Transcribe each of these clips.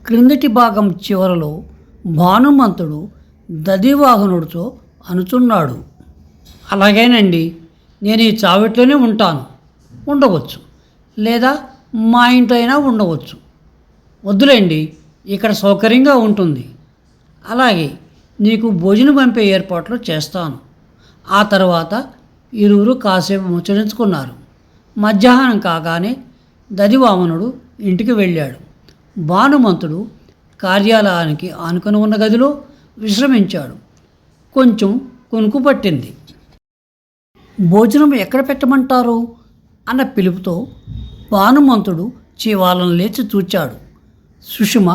క్రిందటి భాగం చివరలో భానుమంతుడు దదివాహనుడితో అనుచున్నాడు. అలాగేనండి, నేను ఈ చావిట్లోనే ఉండవచ్చు, లేదా మా ఇంట్లో అయినా ఉండవచ్చు. వద్దులేండి, ఇక్కడ సౌకర్యంగా ఉంటుంది. అలాగే నీకు భోజనం పంపే ఏర్పాట్లు చేస్తాను. ఆ తర్వాత ఇరువురు కాసేపు ముచ్చరించుకున్నారు. మధ్యాహ్నం కాగానే దదివామనుడు ఇంటికి వెళ్ళాడు. భానుమంతుడు కార్యాలయానికి ఆనుకొని ఉన్న గదిలో విశ్రమించాడు. కొంచెం కొనుక్కు పట్టింది. భోజనం ఎక్కడ పెట్టమంటారు అన్న పిలుపుతో భానుమంతుడు చీవాలను లేచి చూచాడు. సుషిమ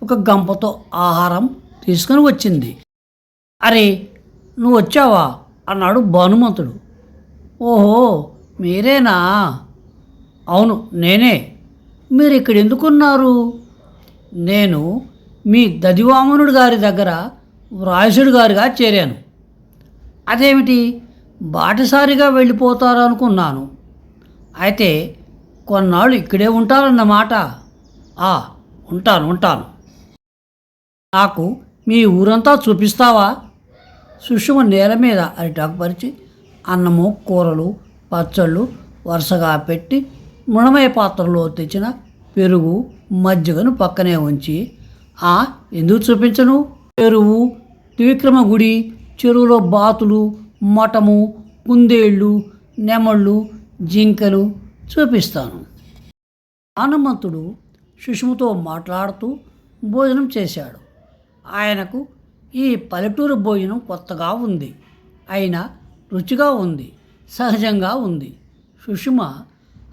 ఒక గంపతో ఆహారం తీసుకుని వచ్చింది. అరే, నువ్వు వచ్చావా అన్నాడు భానుమంతుడు. ఓహో, మీరేనా? అవును, నేనే. మీరు ఇక్కడ ఎందుకున్నారు? నేను మీ దదివామనుడు గారి దగ్గర వ్రాయసుడు గారిగా చేరాను. అదేమిటి, బాటసారిగా వెళ్ళిపోతారు అనుకున్నాను. అయితే కొన్నాళ్ళు ఇక్కడే ఉంటారన్నమాట. ఉంటాను. నాకు మీ ఊరంతా చూపిస్తావా? సుషుమ నేల మీద అరిటాకు పరిచి అన్నము, కూరలు, పచ్చళ్ళు వరుసగా పెట్టి మృణమయ పాత్రలో తెచ్చిన పెరుగు, మజ్జిగను పక్కనే ఉంచి, ఎందుకు చూపించను? పెరుగు, త్రివిక్రమ గుడి, చెరువులో బాతులు, మటము, కుందేళ్ళు, నెమళ్ళు, జింకలు చూపిస్తాను. హనుమంతుడు సుషుమతో మాట్లాడుతూ భోజనం చేశాడు. ఆయనకు ఈ పల్లెటూరు భోజనం కొత్తగా ఉంది, అయినా రుచిగా ఉంది, సహజంగా ఉంది. సుషుమ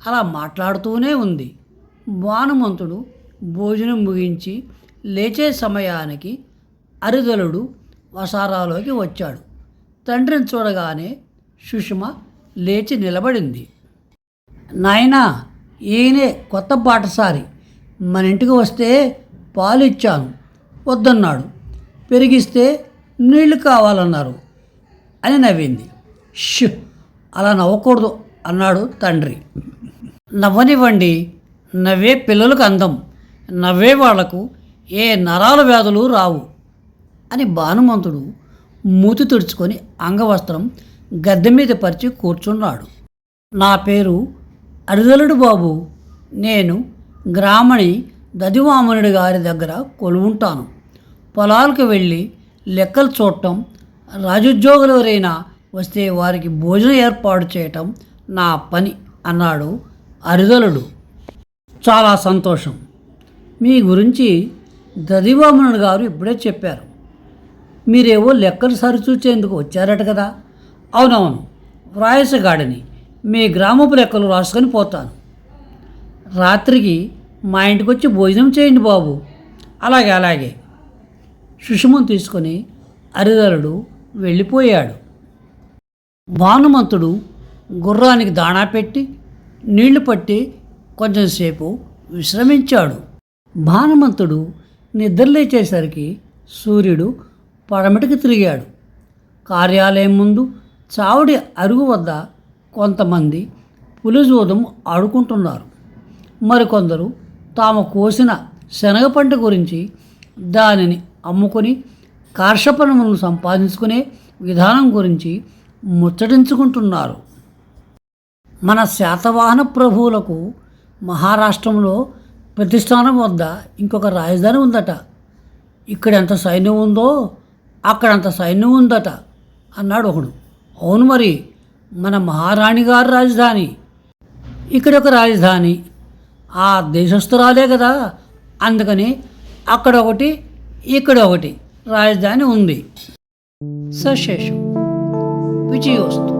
అలా మాట్లాడుతూనే ఉంది. భానుమంతుడు భోజనం ముగించి లేచే సమయానికి అరిదలుడు వసారాలోకి వచ్చాడు. తండ్రిని చూడగానే సుషుమ లేచి నిలబడింది. నాయనా, ఈయనే కొత్త బాటసారి. మన ఇంటికి వస్తే పాలు ఇచ్చాను, వద్దన్నాడు. పెరిగిస్తే నీళ్లు కావాలన్నారు అని నవ్వింది. ష్, అలా నవ్వకూడదు అన్నాడు తండ్రి. నవ్వనివ్వండి, నవ్వే పిల్లలకు అందం, నవ్వే వాళ్లకు ఏ నరాల వ్యాధులు రావు అని భానుమంతుడు మూతి తుడుచుకొని అంగవస్త్రం గద్దె మీద పరిచి కూర్చున్నాడు. నా పేరు అరిదలుడు బాబు. నేను గ్రామణి దదివామనుడి గారి దగ్గర కొలువుంటాను. పొలాలకు వెళ్ళి లెక్కలు చూడటం, రాజోద్యోగులు ఎవరైనా వస్తే వారికి భోజనం ఏర్పాటు చేయటం నా పని అన్నాడు అరిదలుడు. చాలా సంతోషం. మీ గురించి దదివామనుడు గారు ఇప్పుడే చెప్పారు. మీరేవో లెక్కలు సరిచూచేందుకు వచ్చారట కదా? అవునవును, వ్రాయసగాడిని. మీ గ్రామపు లెక్కలు రాసుకొని పోతాను. రాత్రికి మా ఇంటికి వచ్చి భోజనం చేయండి బాబు. అలాగే. సుషుమను తీసుకొని అరిదలుడు వెళ్ళిపోయాడు. భానుమంతుడు గుర్రానికి దాణా పెట్టి నీళ్లు పట్టి కొంచెంసేపు విశ్రమించాడు. భానుమంతుడు నిద్రలేచేసరికి సూర్యుడు పడమటికి తిరిగాడు. కార్యాలయం ముందు చావుడి అరుగు వద్ద కొంతమంది పులిజూదం ఆడుకుంటున్నారు. మరికొందరు తాము కోసిన శనగ పంట గురించి, దానిని అమ్ముకొని కార్షపణములను సంపాదించుకునే విధానం గురించి ముచ్చటించుకుంటున్నారు. మన శాతవాహన ప్రభువులకు మహారాష్ట్రంలో ప్రతిష్టానం వద్ద ఇంకొక రాజధాని ఉందట. ఇక్కడెంత సైన్యం ఉందో అక్కడంత సైన్యం ఉందట అన్నాడు ఒకడు. అవును మరి, మన మహారాణి గారి రాజధాని, ఇక్కడొక రాజధాని, ఆ దేశస్తురాలే కదా, అందుకని అక్కడ ఒకటి ఇక్కడ ఒకటి రాజధాని ఉంది. సశేషం. విజయోస్తు.